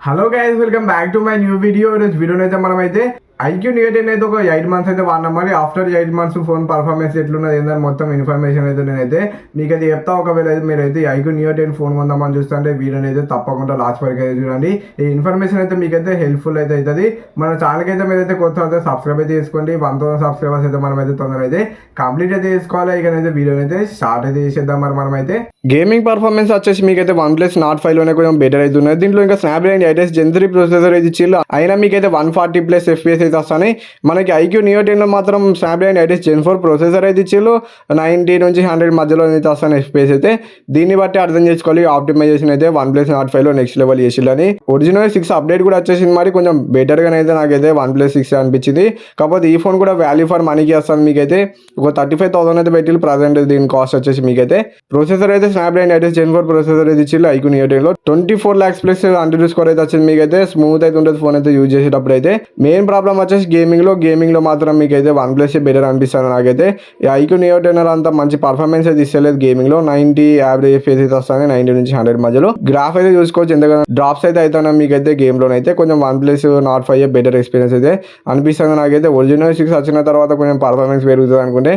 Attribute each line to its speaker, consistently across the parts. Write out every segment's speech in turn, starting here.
Speaker 1: Hello guys, welcome back to my new video. ఈరోజు వీడియోని అయితే మనమైతే ఐక్యూ న్యూటెన్ అయితే ఒక 8 months అయితే వాడినాం. మరి ఆఫ్టర్ 8 months ఫోన్ పర్ఫార్మెన్స్ ఎట్లున్నది ఏందని మొత్తం ఇన్ఫర్మేషన్ అయితే నేనైతే మీకు అయితే చెప్తా. ఒకవేళ అయితే మీరైతే ఐక్యూ న్యూటెన్ ఫోన్ కొందామని చూస్తుంటే వీడియోని అయితే తప్పకుండా లాస్ట్ వరకు అయితే చూడండి. ఈ ఇన్ఫర్మేషన్ అయితే మీకైతే హెల్ప్ఫుల్ అయితే అవుతుంది. మన ఛానల్కి అయితే మీరైతే కొత్త అయితే సబ్స్క్రైబ్ అయితే చేసుకోండి. 1000 సబ్స్క్రైబర్స్ అయితే మనం అయితే తొందరగా అయితే కంప్లీట్ అయితే చేసుకోవాలి. ఇకనైతే వీడియోని అయితే స్టార్ట్ అయితే చేసేద్దాం. మరి మనమైతే గేమింగ్ పర్ఫార్మెన్స్ వచ్చేసి మీకైతే OnePlus Nord 5 లోనే కొంచెం బెటర్ అవుతున్నది. దీంట్లో ఇంకా స్నాప్డ్రాగన్ 8 Gen 3 ప్రొసెసర్ అయితే ఇచ్చిల్లు. అయినా మీకైతే 140+ FPS అయితే వస్తాయి. మనకి ఐక్యూ నియో 10 మాత్రం స్నాప్డ్రాగన్ 8 Gen 4 ప్రొసెసర్ అయితే ఇచ్చిల్లు. 90 నుంచి 100 మధ్యలో అయితే వస్తాయి FPS అయితే. దీన్ని బట్టి అర్థం చేసుకోవాలి ఆప్టిమైజేషన్ అయితే OnePlus Nord 5 లో నెక్స్ట్ లెవెల్ చేసిల్లని. ఒరిజినల్ 6 అప్డేట్ కూడా వచ్చేసింది. మరి కొంచెం బెటర్గా అయితే నాకైతే OnePlus 6 అనిపించింది. కాకపోతే ఈ ఫోన్ కూడా వాల్యూ ఫర్ మనీకి వస్తుంది. మీకైతే ఒక 35,000 అయితే పెట్టి ప్రజెంట్ దీని కాస్ట్ వచ్చేసి మీకైతే ప్రొసెసర్ అయితే స్నాప్డ్రాగన్ 8 Gen 4 ప్రొసెసర్ అయితే ఇచ్చిల్లు. ఐక్యూ నియో 10 లో 24 lakhs ప్లస్ అండ్రాయిడ్ స్కోర్ అయితే వచ్చింది. మీకైతే స్మూత్ అయితే ఉంటుంది ఫోన్ అయితే యూజ్ చేసేటప్పుడు అయితే. మెయిన్ ప్రాబ్లం వచ్చేసి గేమింగ్ లో మాత్రం మీకైతే OnePlus బెటర్ అనిపిస్తుంది నాకైతే. ఈ ఐక్యూ నియో 10 అంత మంచి పర్ఫార్మెన్స్ అయితే ఇస్తలేదు గేమింగ్ లో. 90 యావరేజ్ FPS అయితే వస్తుంది. 90 నుంచి 100 మధ్యలో గ్రాఫ్ అయితే చూసుకోవచ్చు. ఎందుకంటే డ్రాప్స్ అయితే అవుతాయి మీకైతే గేమ్ లోనైతే. కొంచెం OnePlus Nord 5 బెటర్ ఎక్స్పీరియన్స్ అయితే అనిపిస్తుంది నాకైతే. ఒరిజినల్ 6 వచ్చిన తర్వాత కొంచెం పర్ఫార్మెన్స్ పెరుగుతుంది అనుకుంటే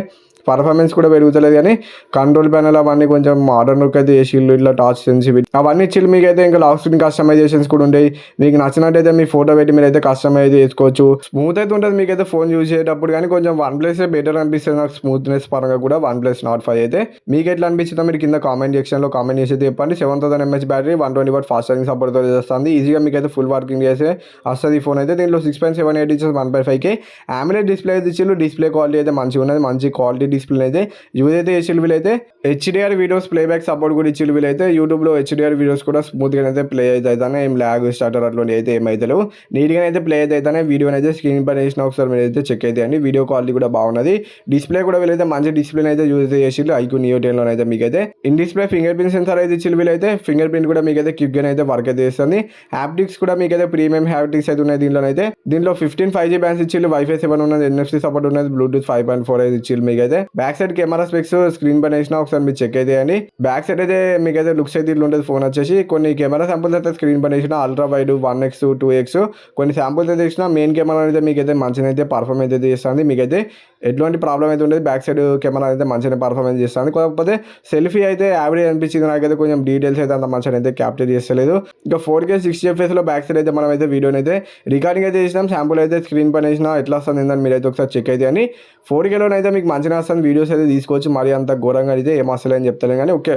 Speaker 1: పర్ఫార్మెన్స్ కూడా పెరుగుతలేదు. కానీ కంట్రోల్ ప్యానల్ అవన్నీ కొంచెం మోడర్న్ లుక్ అయితే చేసిల్లు. ఇట్లా టచ్ సెన్సిటివిటీ అవన్నీ ఇచ్చిల్లు. మీకైతే ఇంకా లాస్ట్ స్క్రీన్ కస్టమైజేషన్స్ కూడా ఉంటాయి. మీకు నచ్చినట్టయితే మీ ఫోటో పెట్టి మీరైతే కస్టమైజ్ చేసుకోవచ్చు. స్మూత్ అయితే ఉంటుంది మీకైతే ఫోన్ యూజ్ చేసేటప్పుడు. కానీ కొంచెం OnePlus బెటర్ అనిపిస్తుంది నాకు స్మూత్నెస్ పరంగా కూడా. OnePlus Nord 5 అయితే మీకు ఎట్లా అనిపించిందో మీరు కింద కామెంట్ సెక్షన్లో కామెంట్ చేసి చెప్పండి. 7000 mAh battery, 120W fast charging support చేస్తుంది. ఈజీగా మీకైతే ఫుల్ వర్కింగ్ చేసే వస్తుంది ఈ ఫోన్ అయితే. దీంట్లో 6.78 inches 1.5K AMOLED డిస్ప్లే అయితే ఇచ్చిల్లు. డిస్ప్లే క్వాలిటీ అయితే మంచిగా ఉన్నది. మంచి క్వాలిటీ డిస్ప్లే అయితే యూజ్ అయితే చేసిల్లు. వీళ్ళైతే HDR వీడియోస్ ప్లేబ్యాక్ సపోర్ట్ కూడా ఇచ్చిల్లు. వీళ్ళైతే యూట్యూబ్లో HDR వీడియోస్ కూడా స్మూత్గా అయితే ప్లే అయితే అవుతానే. ఏం ల్యాగ్ స్టార్టర్ అట్లాంటి అయితే ఏమైతే లేవు. నీట్గా అయితే ప్లే అయితే అవుతానే. వీడియోని అయితే స్క్రీన్ పైన వేసిన ఒకసారి మీరు అయితే చెక్ అయితే అండి. వీడియో క్వాలిటీ కూడా బాగున్నది. డిస్ప్లే కూడా వీళ్ళైతే మంచి డిస్ప్లేని అయితే యూజ్ చేసిల్లు ఐక్యూ నియో 10 లోనైతే. మీకైతే in display finger print censor అయితే ఇచ్చిల్లు. వీళ్ళైతే ఫింగర్ ప్రింట్ కూడా మీకైతే క్విక్గా అయితే వర్క్ అయితే చేస్తుంది. హ్యాప్టిక్స్ కూడా మీకైతే ప్రీమియం హ్యాప్టిక్స్ అయితే ఉన్నాయి దీంట్లోనైతే. దీంట్లో 15 5G బ్యాండ్స్ ఇచ్చిల్లు. Wi-Fi 7 ఉన్నది. NFC సపోర్ట్ ఉన్నది. Bluetooth 5.4 అయితే ఇచ్చిల్లు. మీకైతే back side camera specs screen పైన వేసినా ఒకసారి మీరు చెక్ అయితే అండి. బ్యాక్ సైడ్ అయితే మీకైతే లుక్స్ అయితే ఇట్లా ఉంటుంది ఫోన్ వచ్చేసి. కొన్ని కెమెరా శాంపుల్స్ అయితే స్క్రీన్ పైన వేసిన అల్ట్రా వైడ్ 1x 2x కొన్ని శాంపుల్స్ అయితే ఇచ్చిన. మెయిన్ కెమెరా అయితే మీకైతే మంచిగా అయితే పర్ఫార్మెన్స్ అయితే చేస్తుంది. మీకైతే ఎటువంటి ప్రాబ్లం అయితే ఉండదు. బ్యాక్ సైడ్ కెమెరా అయితే మంచిగా పర్ఫార్మెన్స్ చేస్తుంది. కాకపోతే సెల్ఫీ అయితే యావరేజ్ అనిపించింది నాకైతే. కొంచెం డీటెయిల్స్ అయితే అంత మంచిగా అయితే క్యాప్చర్ చేస్తలేదు. ఇంకా 4K 60 FPS లో బ్యాక్ సైడ్ అయితే మనం అయితే వీడియోని అయితే రికార్డింగ్ అయితే చేసినాం. శాంపుల్ అయితే స్క్రీన్ పైన వేసినా ఎట్లా వస్తుంది ఏందని మీరు అయితే ఒకసారి చెక్ అయితే అని. 4Kలోనైతే మీకు మంచిగా వస్తుంది. వీడియోస్ అయితే తీసుకోవచ్చు. మరి అంత ఘోరంగా అయితే ఏం అసలు అని చెప్తాను కానీ ఓకే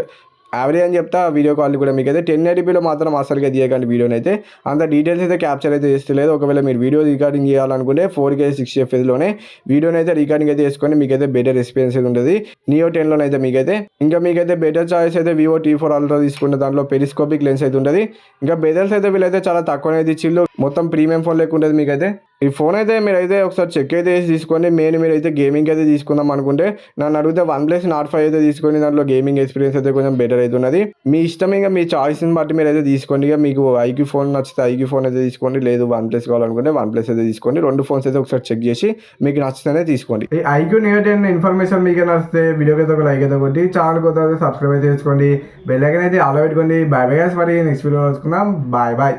Speaker 1: యావరేజ్ అని చెప్తా. వీడియో కాల్ కూడా మీకు అయితే 1080pలో మాత్రం అసలుగా తీయకండి వీడియోని అయితే. అంత డీటెయిల్స్ అయితే క్యాప్చర్ అయితే చేస్తలేదు. ఒకవేళ మీరు వీడియో రికార్డింగ్ చేయాలనుకుంటే 4K 60 FPSలోనే వీడియోని అయితే రికార్డింగ్ అయితే చేసుకొని మీకైతే బెటర్ ఎక్స్పీరియన్స్ అయితే ఉంటుంది నియో 10 అయితే. మీకైతే ఇంకా మీకైతే బెటర్ చాయిస్ అయితే Vivo T4 Ultra తీసుకుంటే దాంట్లో పెరిస్కోపిక్ లెన్స్ అయితే ఉంటుంది. ఇంకా బెదల్స్ అయితే వీళ్ళైతే చాలా తక్కువనే ఇచ్చిల్లు. మొత్తం ప్రీమియం ఫోన్ లెక్క ఉంటుంది మీకైతే. ఈ ఫోన్ అయితే మీరైతే ఒకసారి చెక్ అయితే వేసి తీసుకోండి. మెయిన్ మీరు అయితే గేమింగ్ అయితే తీసుకుందాం అనుకుంటే నన్ను అడిగితే OnePlus Nord 5 అయితే తీసుకొని దాంట్లో గేమింగ్ ఎక్స్పీరియన్స్ అయితే కొంచెం బెటర్ అవుతున్నది. మీ ఇష్టం, ఇంకా మీ చాయిస్ని బట్టి మీరు అయితే తీసుకోండి. ఇక మీకు ఐక్యూ ఫోన్ నచ్చితే ఐక్యూ ఫోన్ అయితే తీసుకోండి. లేదు OnePlus కావాలనుకుంటే OnePlus అయితే తీసుకోండి. రెండు ఫోన్స్ అయితే ఒకసారి చెక్ చేసి మీకు నచ్చితేనే తీసుకోండి. ఈ ఐక్యూ నియో 10 ఇన్ఫర్మేషన్ మీకు నచ్చితే వీడియోకి అయితే ఒక లైక్ అయితే కొట్టి ఛానల్ కొత్త సబ్స్క్రైబ్ అయితే చేసుకోండి. బెల్ ఐకాన్ అయితే ఆల్ పెట్టుకోండి. Bye bye guys. మరి నెక్స్ట్ వీడియో కలుసుకుందాం. Bye bye.